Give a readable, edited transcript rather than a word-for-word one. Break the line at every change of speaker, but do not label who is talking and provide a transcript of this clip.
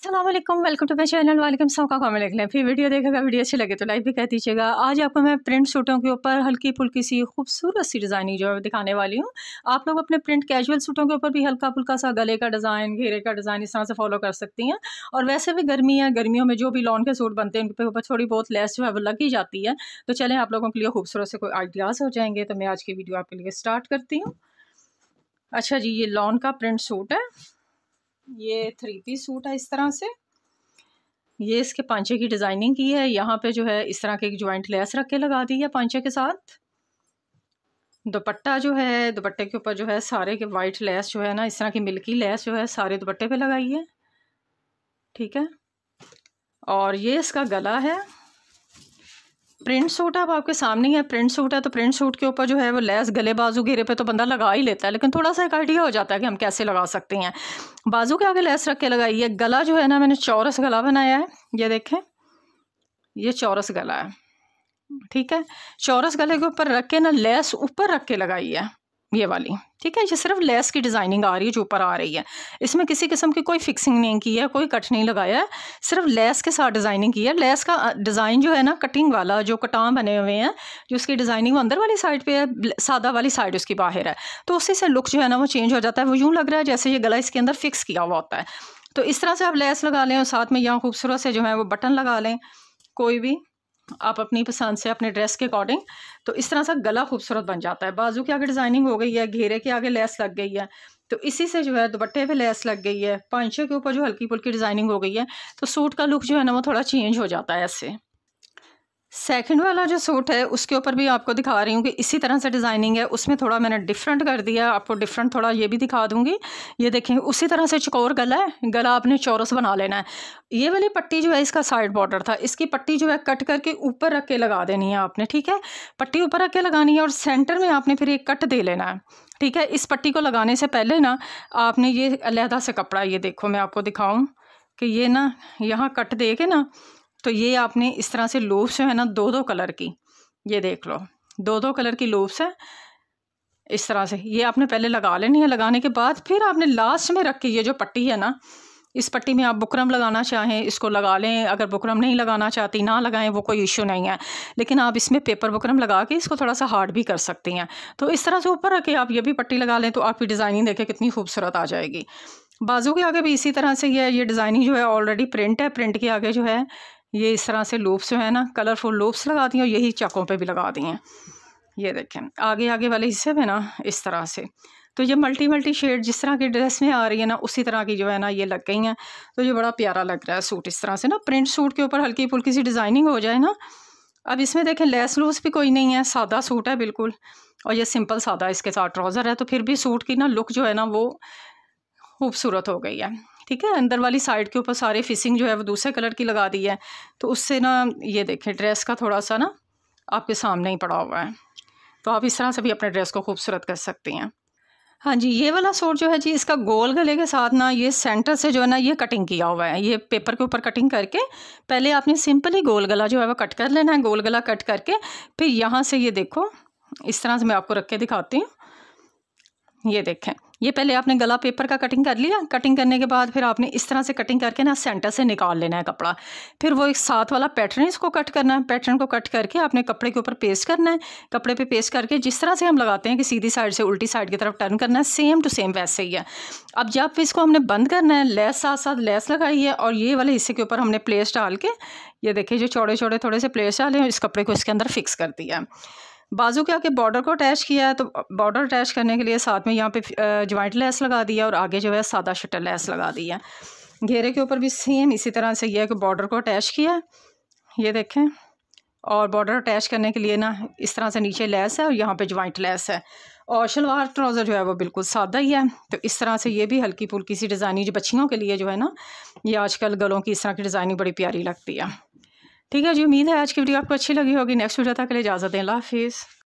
अस्सलामुअलैकुम, welcome to my channel. वालेकुम सलाम का कमेंट लिख लें, फिर वीडियो देखेगा, वीडियो अच्छी लगे तो लाइक भी कह दीजिएगा। आज आपको मैं प्रिंट सूटों के ऊपर हल्की फुल्की सी खूबसूरत सी डिज़ाइनिंग जो है दिखाने वाली हूँ। आप लोग अपने प्रिंट कैजुअल सूटों के ऊपर भी हल्का फुल्का सा गले का डिज़ाइन, घेरे का डिज़ाइन इस तरह से फॉलो कर सकती हैं। और वैसे भी गर्मी है, गर्मियों में जो भी लॉन के सूट बनते हैं उनके ऊपर थोड़ी बहुत लेस जो है वो लग ही जाती है। तो चलें आप लोगों के लिए खूबसूरत से कोई आइडियाज़ हो जाएंगे। तो मैं आज की वीडियो आपके लिए स्टार्ट करती हूँ। अच्छा जी, ये लॉन का प्रिंट सूट है, ये 3 पीस सूट है। इस तरह से ये इसके पांचे की डिज़ाइनिंग की है। यहाँ पे जो है इस तरह के एक ज्वाइंट लेस रख के लगा दी है पांचे के साथ। दुपट्टा जो है, दुपट्टे के ऊपर जो है सारे के वाइट लेस जो है ना, इस तरह की मिल्की लेस जो है सारे दुपट्टे पे लगाई है, ठीक है। और ये इसका गला है। प्रिंट सूट अब आपके सामने है, प्रिंट सूट है तो प्रिंट सूट के ऊपर जो है वो लेस गले बाजू घेरे पे तो बंदा लगा ही लेता है, लेकिन थोड़ा सा एक आइडिया हो जाता है कि हम कैसे लगा सकते हैं। बाजू के आगे लेस रख के लगाई है। गला जो है ना, मैंने चौरस गला बनाया है, ये देखें, ये चौरस गला है, ठीक है। चौरस गले के ऊपर रख के ना लेस ऊपर रख के लगाई है ये वाली, ठीक है। ये सिर्फ लेस की डिज़ाइनिंग आ रही है जो ऊपर आ रही है। इसमें किसी किस्म की कोई फिक्सिंग नहीं की है, कोई कट नहीं लगाया है, सिर्फ लेस के साथ डिज़ाइनिंग की है। लेस का डिज़ाइन जो है ना, कटिंग वाला जो कटान बने हुए हैं, जो उसकी डिज़ाइनिंग वो अंदर वाली साइड पे है, सादा वाली साइड उसकी बाहर है, तो उसी से लुक जो है ना वो चेंज हो जाता है। वो यूँ लग रहा है जैसे ये गला इसके अंदर फिक्स किया हुआ होता है। तो इस तरह से आप लेस लगा लें और साथ में यहाँ खूबसूरत से जो है वो बटन लगा लें, कोई भी आप अपनी पसंद से अपने ड्रेस के अकॉर्डिंग। तो इस तरह से गला खूबसूरत बन जाता है। बाजू के आगे डिज़ाइनिंग हो गई है, घेरे के आगे लेस लग गई है, तो इसी से जो है दुपट्टे पे लेस लग गई है, पांचे के ऊपर जो हल्की फुल्की डिज़ाइनिंग हो गई है, तो सूट का लुक जो है ना वो थोड़ा चेंज हो जाता है ऐसे। सेकंड वाला जो सूट है उसके ऊपर भी आपको दिखा रही हूँ कि इसी तरह से डिज़ाइनिंग है। उसमें थोड़ा मैंने डिफरेंट कर दिया, आपको डिफरेंट थोड़ा ये भी दिखा दूँगी। ये देखें, उसी तरह से चौकोर गला है, गला आपने चौरस बना लेना है। ये वाली पट्टी जो है इसका साइड बॉर्डर था, इसकी पट्टी जो है कट करके ऊपर रख के लगा देनी है आपने, ठीक है। पट्टी ऊपर रख के लगानी है और सेंटर में आपने फिर एक कट दे लेना है, ठीक है। इस पट्टी को लगाने से पहले ना आपने ये अलहदा से कपड़ा, ये देखो मैं आपको दिखाऊँ कि ये ना यहाँ कट दे के ना, तो ये आपने इस तरह से लूप्स जो है ना, 2-2 कलर की, ये देख लो 2-2 कलर की लूप्स है। इस तरह से ये आपने पहले लगा लेनी है। लगाने के बाद फिर आपने लास्ट में रख के ये जो पट्टी है ना, इस पट्टी में आप बुकरम लगाना चाहें इसको लगा लें, अगर बुकरम नहीं लगाना चाहती ना लगाएं, वो कोई इशू नहीं है। लेकिन आप इसमें पेपर बुकरम लगा के इसको थोड़ा सा हार्ड भी कर सकती हैं। तो इस तरह से ऊपर रख के आप ये भी पट्टी लगा लें तो आपकी डिज़ाइनिंग देखें कितनी खूबसूरत आ जाएगी। बाजू के आगे भी इसी तरह से ये डिज़ाइनिंग जो है ऑलरेडी प्रिंट है, प्रिंट के आगे जो है ये इस तरह से लूप्स जो है ना, कलरफुल लूप्स लगा दी और यही चाकों पे भी लगा दी हैं। ये देखें आगे आगे वाले हिस्से में ना इस तरह से, तो ये मल्टी शेड जिस तरह की ड्रेस में आ रही है ना, उसी तरह की जो है ना ये लग गई हैं। तो ये बड़ा प्यारा लग रहा है सूट। इस तरह से ना प्रिंट सूट के ऊपर हल्की फुल्की सी डिज़ाइनिंग हो जाए ना। अब इसमें देखें लेस लूस भी कोई नहीं है, सादा सूट है बिल्कुल, और ये सिंपल सादा इसके साथ ट्राउज़र है, तो फिर भी सूट की ना लुक जो है ना वो खूबसूरत हो गई है, ठीक है। अंदर वाली साइड के ऊपर सारे फिसिंग जो है वो दूसरे कलर की लगा दी है, तो उससे ना ये देखें ड्रेस का थोड़ा सा ना आपके सामने ही पड़ा हुआ है, तो आप इस तरह से भी अपने ड्रेस को खूबसूरत कर सकती हैं। हाँ जी, ये वाला सूट जो है जी, इसका गोल गले के साथ ना ये सेंटर से जो है ना ये कटिंग किया हुआ है। ये पेपर के ऊपर कटिंग करके पहले आपने सिंपल ही गोल गला जो है वो कट कर लेना है। गोल गला कट करके फिर यहाँ से ये देखो इस तरह से मैं आपको रख के दिखाती हूँ। ये देखें, ये पहले आपने गला पेपर का कटिंग कर लिया। कटिंग करने के बाद फिर आपने इस तरह से कटिंग करके ना सेंटर से निकाल लेना है कपड़ा। फिर वो एक साथ वाला पैटर्न इसको कट करना है। पैटर्न को कट करके आपने कपड़े के ऊपर पेस्ट करना है। कपड़े पे पेस्ट करके जिस तरह से हम लगाते हैं कि सीधी साइड से उल्टी साइड की तरफ टर्न करना है, सेम टू सेम वैसे ही है। अब जब इसको हमने बंद करना है, लेस साथ साथ लेस लगाई है और ये वाले हिस्से के ऊपर हमने प्लेस डाल के, ये देखिए जो चौड़े चौड़े थोड़े से प्लेस डाले हैं, इस कपड़े को इसके अंदर फिक्स कर दिया। बाजू के आगे बॉर्डर को अटैच किया है, तो बॉर्डर अटैच करने के लिए साथ में यहाँ पे ज्वाइंट लेस लगा दिया और आगे जो है सादा शटर लेस लगा दी है। घेरे के ऊपर भी सेम इसी तरह से ये है कि बॉर्डर को अटैच किया है, ये देखें। और बॉर्डर अटैच करने के लिए ना इस तरह से नीचे लेस है और यहाँ पे ज्वाइंट लेस है। और शलवार ट्राउज़र जो है वो बिल्कुल सादा ही है। तो इस तरह से ये भी हल्की फुल्की सी डिज़ाइनिंग जो बच्चियों के लिए जो है ना, ये आजकल गलों की इस तरह की डिज़ाइनिंग बड़ी प्यारी लगती है, ठीक है जी। उम्मीद है आज की वीडियो आपको अच्छी लगी होगी। नेक्स्ट वीडियो तक के लिए इजाज़त दें, अल्लाह हाफिज़।